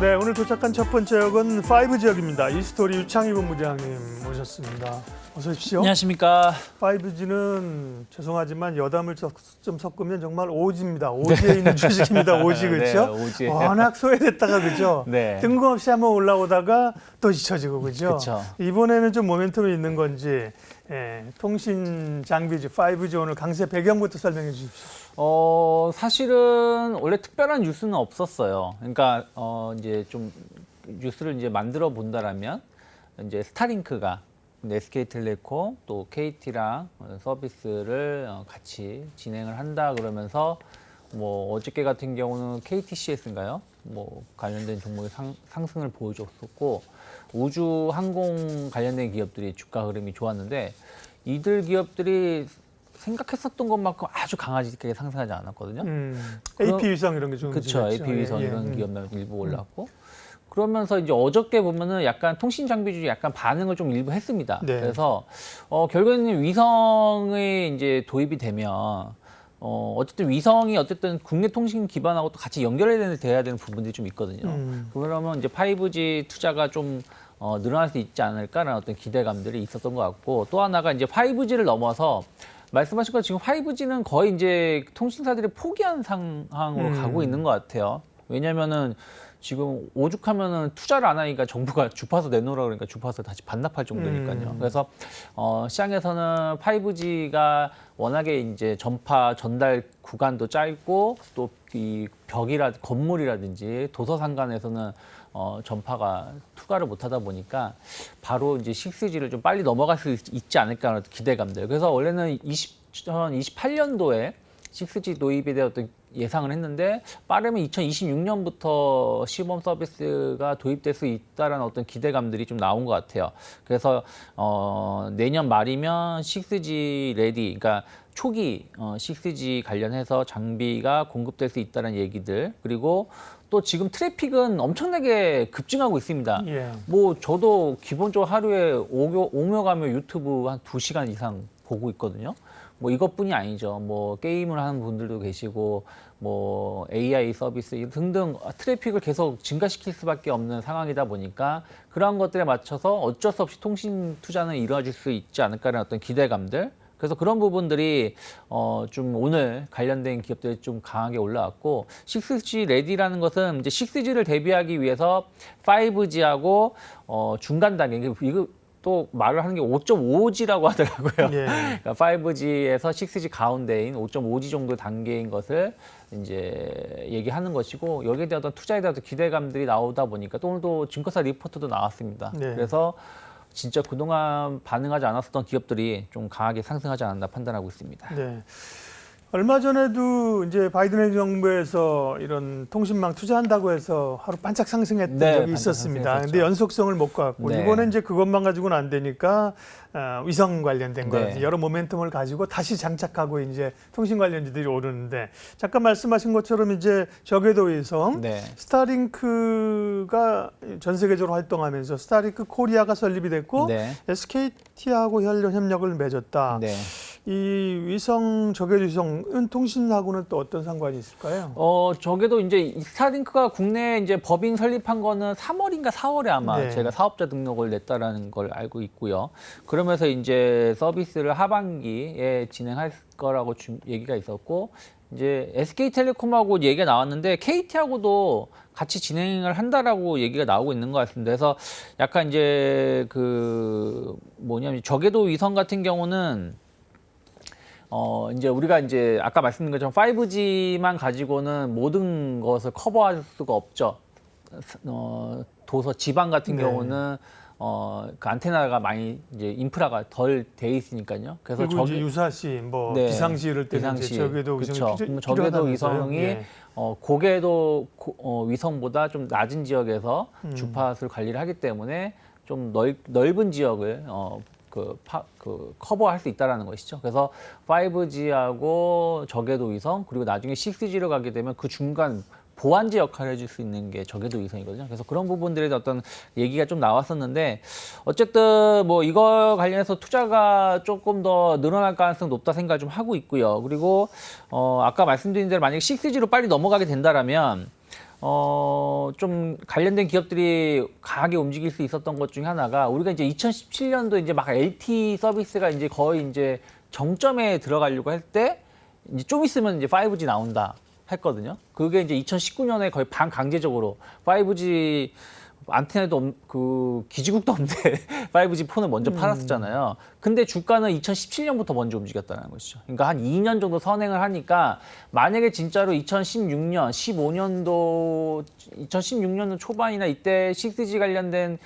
네, 오늘 도착한 첫 번째 역은 5 지역입니다. 이스토리 유창희 본부장님 모셨습니다. 어서 오십시오. 안녕하십니까. 5G는 죄송하지만 여담을 좀 섞으면 정말 오지입니다. 오지에 있는 주식입니다. 오지 그렇죠? 네, 오지. 워낙 소외됐다가 그죠? 네. 뜬금없이 한번 올라오다가 또 잊혀지고 그죠? 그렇죠. 이번에는 좀 모멘텀이 있는 건지 통신 장비주 5G 오늘 강세 배경부터 설명해 주십시오. 사실은 원래 특별한 뉴스는 없었어요. 그러니까 이제 좀 뉴스를 이제 만들어 본다라면 이제 스타링크가 SK텔레콤 또 KT랑 서비스를 같이 진행을 한다 그러면서 뭐 어저께 같은 경우는 KTCS인가요? 뭐 관련된 종목의 상승을 보여줬었고 우주 항공 관련된 기업들이 주가 흐름이 좋았는데 이들 기업들이 생각했었던 것만큼 아주 강하게 상승하지 않았거든요. AP 위성 이런 게 좀 그렇죠. AP 위성 이런 기업만 일부 올랐고 그러면서 이제 어저께 보면은 약간 통신 장비주에 약간 반응을 좀 일부 했습니다. 네. 그래서 결국에는 위성이 이제 도입이 되면 어쨌든 위성이 어쨌든 국내 통신 기반하고 또 같이 돼야 되는 부분들이 좀 있거든요. 그러면 이제 5G 투자가 좀 늘어날 수 있지 않을까라는 어떤 기대감들이 있었던 것 같고 또 하나가 이제 5G를 넘어서 말씀하신 것 지금 5G는 거의 이제 통신사들이 포기한 상황으로 가고 있는 것 같아요. 왜냐면은 지금 오죽하면은 투자를 안 하니까 정부가 주파수 내놓으라 그러니까 주파수 다시 반납할 정도니까요. 그래서 시장에서는 5G가 워낙에 이제 전파 전달 구간도 짧고 또 이 건물이라든지 도서 상간에서는 전파가 투과를 못하다 보니까 바로 이제 6G를 좀 빨리 넘어갈 수 있지 않을까 하는 기대감들. 그래서 원래는 2028년도에 6G 도입에 대한 어떤 예상을 했는데 빠르면 2026년부터 시범 서비스가 도입될 수 있다라는 어떤 기대감들이 좀 나온 것 같아요. 그래서 내년 말이면 6G 레디, 그러니까 초기 6G 관련해서 장비가 공급될 수 있다는 얘기들 그리고 또 지금 트래픽은 엄청나게 급증하고 있습니다. 예. 뭐 저도 기본적으로 하루에 오며 가며 유튜브 한 2시간 이상 보고 있거든요. 뭐 이것뿐이 아니죠. 뭐 게임을 하는 분들도 계시고 뭐 AI 서비스 등등 트래픽을 계속 증가시킬 수밖에 없는 상황이다 보니까 그러한 것들에 맞춰서 어쩔 수 없이 통신 투자는 이루어질 수 있지 않을까라는 어떤 기대감들. 그래서 그런 부분들이 좀 오늘 관련된 기업들이 좀 강하게 올라왔고 6G 레디라는 것은 이제 6G를 대비하기 위해서 5G하고 중간 단계 이거 또 말을 하는 게 5.5G라고 하더라고요. 예. 그러니까 5G에서 6G 가운데인 5.5G 정도 단계인 것을 이제 얘기하는 것이고 여기에 대한 어떤 투자에 대한 기대감들이 나오다 보니까 또 오늘도 증권사 리포트도 나왔습니다. 네. 그래서 진짜 그동안 반응하지 않았었던 기업들이 좀 강하게 상승하지 않았나 판단하고 있습니다. 네. 얼마 전에도 이제 바이든 정부에서 이런 통신망 투자한다고 해서 하루 반짝 상승했던 네, 적이 반짝 있었습니다. 상승했었죠. 근데 연속성을 못 갖고 네. 이번에 이제 그것만 가지고는 안 되니까 위성 관련된 네. 거 여러 모멘텀을 가지고 다시 장착하고 이제 통신 관련주들이 오르는데 잠깐 말씀하신 것처럼 이제 저궤도 위성 네. 스타링크가 전 세계적으로 활동하면서 스타링크 코리아가 설립이 됐고 네. SKT하고 협력을 맺었다. 네. 이 위성 저궤도 위성은 통신하고는 또 어떤 상관이 있을까요? 저게도 이제 스타링크가 국내에 이제 법인 설립한 거는 3월인가 4월에 아마 네. 제가 사업자 등록을 냈다라는 걸 알고 있고요. 그러면서 이제 서비스를 하반기에 진행할 거라고 얘기가 있었고 이제 SK텔레콤하고 얘기가 나왔는데 KT하고도 같이 진행을 한다라고 얘기가 나오고 있는 것 같습니다. 그래서 약간 이제 뭐냐면 저궤도 위성 같은 경우는 이제 우리가 이제 아까 말씀드린 것처럼 5G만 가지고는 모든 것을 커버할 수가 없죠. 도서 지방 같은 네. 경우는 그 안테나가 많이 이제 인프라가 덜 돼 있으니까요. 그래서 그리고 이제 유사시, 뭐 네, 비상시를 때는 이제 비상시. 저궤도 위성이 그럼 저궤도 위성이 예. 고궤도 위성보다 좀 낮은 지역에서 주파수를 관리를 하기 때문에 좀 넓은 지역을 커버할 수 있다는 것이죠. 그래서 5G하고 저궤도 위성 그리고 나중에 6G로 가게 되면 그 중간 보완제 역할을 해줄 수 있는 게 저궤도 위성이거든요. 그래서 그런 부분들에 어떤 얘기가 좀 나왔었는데 어쨌든 뭐 이거 관련해서 투자가 조금 더 늘어날 가능성이 높다 생각을 좀 하고 있고요. 그리고 아까 말씀드린 대로 만약에 6G로 빨리 넘어가게 된다라면 좀 관련된 기업들이 강하게 움직일 수 있었던 것 중에 하나가 우리가 이제 2017년도 이제 막 LTE 서비스가 이제 거의 이제 정점에 들어가려고 할 때 이제 좀 있으면 이제 5G 나온다 했거든요. 그게 이제 2019년에 거의 반강제적으로 5G 안테나도 그 기지국도 없는데 5G 폰을 먼저 팔았었잖아요. 근데 주가는 2017년부터 먼저 움직였다는 것이죠. 그러니까 한 2년 정도 선행을 하니까 만약에 진짜로 2016년, 15년도, 2016년 초반이나 이때 6G 관련된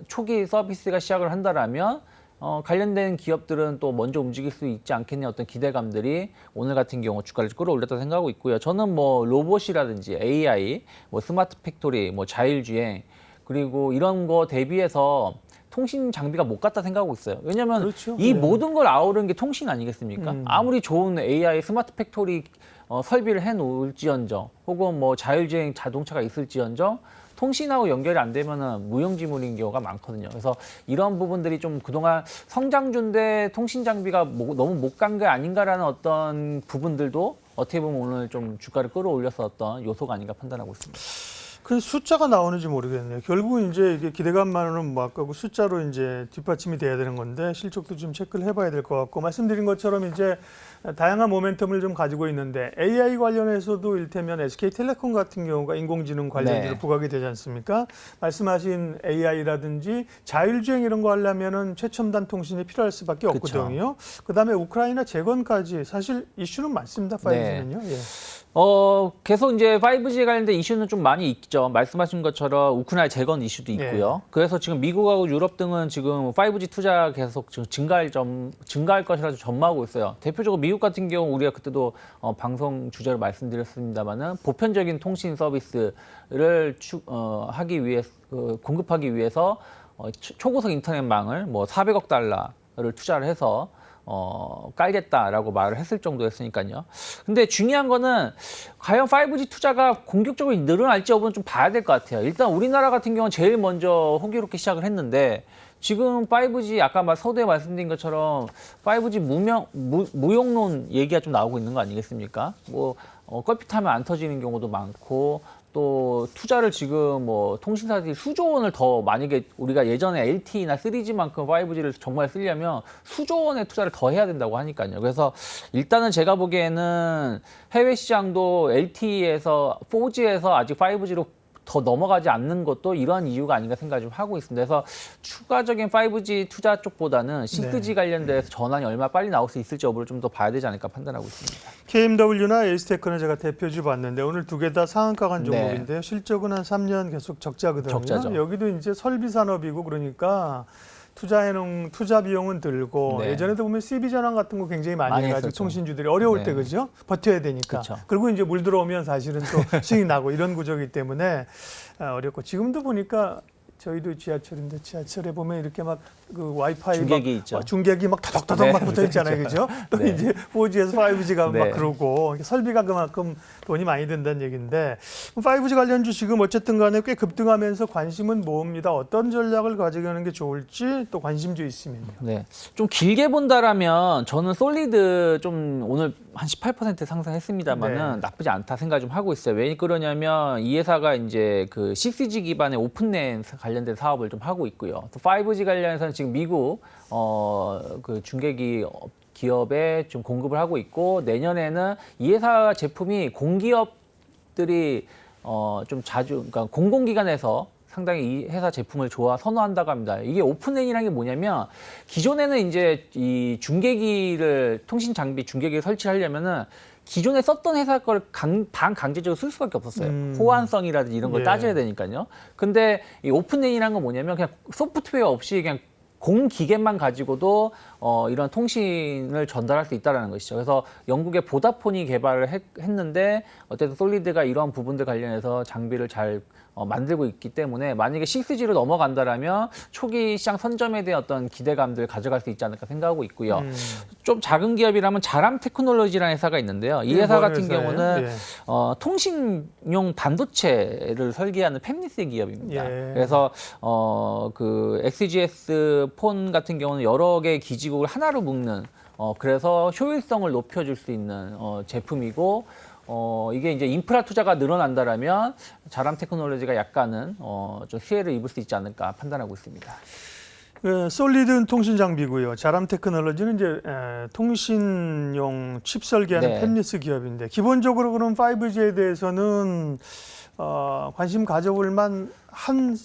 초기 서비스가 시작을 한다라면 관련된 기업들은 또 먼저 움직일 수 있지 않겠냐 어떤 기대감들이 오늘 같은 경우 주가를 끌어올렸다 생각하고 있고요. 저는 뭐 로봇이라든지 AI, 뭐 스마트 팩토리, 뭐 자율주행 그리고 이런 거 대비해서 통신 장비가 못 갔다 생각하고 있어요. 왜냐하면 그렇죠. 이 네. 모든 걸 아우르는 게 통신 아니겠습니까? 아무리 좋은 AI 스마트 팩토리 설비를 해놓을지언정 혹은 뭐 자율주행 자동차가 있을지언정 통신하고 연결이 안 되면은 무용지물인 경우가 많거든요. 그래서 이런 부분들이 좀 그동안 성장주인데 통신 장비가 너무 못 간 게 아닌가라는 어떤 부분들도 어떻게 보면 오늘 좀 주가를 끌어올렸었던 요소가 아닌가 판단하고 있습니다. 그 숫자가 나오는지 모르겠네요. 결국 이제 이게 기대감만으로는 뭐 아까고 숫자로 이제 뒷받침이 돼야 되는 건데 실적도 좀 체크를 해봐야 될 것 같고 말씀드린 것처럼 이제 다양한 모멘텀을 좀 가지고 있는데 AI 관련해서도 일테면 SK텔레콤 같은 경우가 인공지능 관련주로 네. 부각이 되지 않습니까? 말씀하신 AI라든지 자율주행 이런 거 하려면은 최첨단 통신이 필요할 수밖에 그쵸. 없거든요. 그다음에 우크라이나 재건까지 사실 이슈는 많습니다. 5G는요. 예. 계속 이제 5G에 관련된 이슈는 좀 많이 있죠. 말씀하신 것처럼 우크라이나 재건 이슈도 있고요. 그래서 지금 미국하고 유럽 등은 지금 5G 투자 계속 지금 증가할 것이라 전망하고 있어요. 대표적으로 미국 같은 경우 우리가 그때도 방송 주제로 말씀드렸습니다만은 보편적인 통신 서비스를 하기 위해 공급하기 위해서 초고속 인터넷망을 뭐 400억 달러를 투자를 해서 깔겠다라고 말을 했을 정도였으니까요. 근데 중요한 거는 과연 5G 투자가 공격적으로 늘어날지 여부는 좀 봐야 될 것 같아요. 일단 우리나라 같은 경우는 제일 먼저 호기롭게 시작을 했는데 지금 5G 아까 서두에 말씀드린 것처럼 5G 무용론 얘기가 좀 나오고 있는 거 아니겠습니까? 뭐 껄핏하면 안 터지는 경우도 많고 또 투자를 지금 뭐 통신사들이 수조 원을 더 만약에 우리가 예전에 LTE나 3G만큼 5G를 정말 쓰려면 수조 원의 투자를 더 해야 된다고 하니까요. 그래서 일단은 제가 보기에는 해외 시장도 LTE에서 4G에서 아직 5G로 더 넘어가지 않는 것도 이러한 이유가 아닌가 생각을 좀 하고 있습니다. 그래서 추가적인 5G 투자 쪽보다는 6G 관련돼서 전환이 얼마나 빨리 나올 수 있을지 여부를 좀 더 봐야 되지 않을까 판단하고 있습니다. KMW나 에이스테크는 제가 대표주 봤는데 오늘 두 개 다 상한가 간 종목인데요. 실적은 한 3년 계속 적자거든요. 적자죠. 여기도 이제 설비 산업이고 그러니까 투자 비용은 들고 네. 예전에도 보면 CB 전환 같은 거 굉장히 많이 많이 해가지고 했었죠. 통신주들이 어려울 네. 때 그죠? 버텨야 되니까. 그쵸. 그리고 이제 물 들어오면 사실은 또 수익 나고 이런 구조이기 때문에 어렵고 지금도 보니까 저희도 지하철인데 지하철에 보면 이렇게 막 그 와이파이 중계기 막 있죠. 중계기 막 터덕터덕 네, 막 붙어 있잖아요, 그죠? 또 네. 이제 4G에서 5G가 네. 막 그러고 설비가 그만큼 돈이 많이 든다는 얘기인데 5G 관련주 지금 어쨌든 간에 꽤 급등하면서 관심은 모읍니다. 어떤 전략을 가져가는 게 좋을지 또 관심주 있으면요. 네, 좀 길게 본다라면 저는 솔리드 좀 오늘 한 18% 상승했습니다만은 네. 나쁘지 않다 생각 좀 하고 있어요. 왜 그러냐면 이 회사가 이제 그 6G 기반의 오픈랜 관련된 사업을 좀 하고 있고요. 또 5G 관련해서는 지금 미국 그 중계기 기업에 좀 공급을 하고 있고 내년에는 이 회사 제품이 공기업들이 좀 자주 그러니까 공공기관에서 상당히 이 회사 제품을 선호한다고 합니다. 이게 오픈랜이라는 게 뭐냐면 기존에는 이제 이 통신 장비 중계기를 설치하려면은 기존에 썼던 회사 걸 반강제적으로 쓸 수밖에 없었어요. 호환성이라든지 이런 걸 따져야 되니까요. 근데 이 오픈랜이라는 건 뭐냐면 그냥 소프트웨어 없이 그냥 공기계만 가지고도 이런 통신을 전달할 수 있다는 것이죠. 그래서 영국의 보다폰이 개발을 했는데 어쨌든 솔리드가 이런 부분들 관련해서 장비를 잘 만들고 있기 때문에 만약에 6G로 넘어간다라면 초기 시장 선점에 대한 어떤 기대감들 가져갈 수 있지 않을까 생각하고 있고요. 좀 작은 기업이라면 자람 테크놀로지라는 회사가 있는데요. 이 회사 같은 경우는 통신용 반도체를 설계하는 팹리스 기업입니다. 그래서 그 XGS 폰 같은 경우는 여러 개의 기지국을 하나로 묶는 그래서 효율성을 높여줄 수 있는 제품이고 이게 이제 인프라 투자가 늘어난다라면 자람 테크놀로지가 약간은 좀 수혜를 입을 수 있지 않을까 판단하고 있습니다. 솔리드는 통신 장비고요. 자람 테크놀로지는 이제 통신용 칩 설계하는 네. 팹리스 기업인데 기본적으로 그럼 5G에 대해서는 관심 가져볼 만한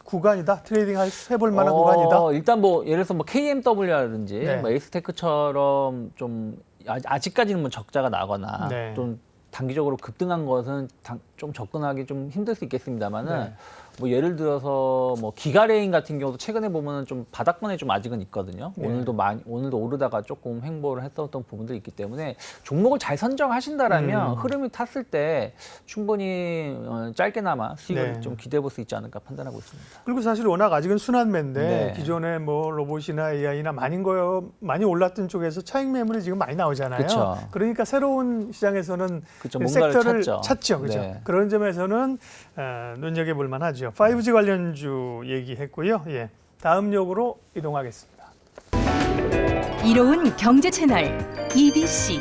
구간이다. 트레이딩 해볼 만한 구간이다. 일단 뭐 예를 들어서 뭐 KMW라든지 네. 뭐 에이스테크처럼 좀 아직까지는 뭐 적자가 나거나 네. 좀 단기적으로 급등한 것은 좀 접근하기 좀 힘들 수 있겠습니다만은 네. 뭐 예를 들어서 뭐 기가레인 같은 경우도 최근에 보면은 좀 바닥권에 좀 아직은 있거든요. 네. 오늘도 오르다가 조금 횡보를 했었던 부분들이 있기 때문에 종목을 잘 선정하신다라면 흐름이 탔을 때 충분히 짧게나마 수익을 네. 좀 기대해 볼 수 있지 않을까 판단하고 있습니다. 그리고 사실 워낙 아직은 순환매인데 네. 기존에 뭐 로봇이나 AI나 많이 올랐던 쪽에서 차익 매물이 지금 많이 나오잖아요. 그쵸. 그러니까 새로운 시장에서는 그쵸, 뭔가를 섹터를 찾죠. 찾죠. 그죠? 네. 그런 점에서는 눈여겨볼 만하죠. 5G 관련주 얘기했고요. 예. 다음 역으로 이동하겠습니다. 이로운 경제 채널 EBC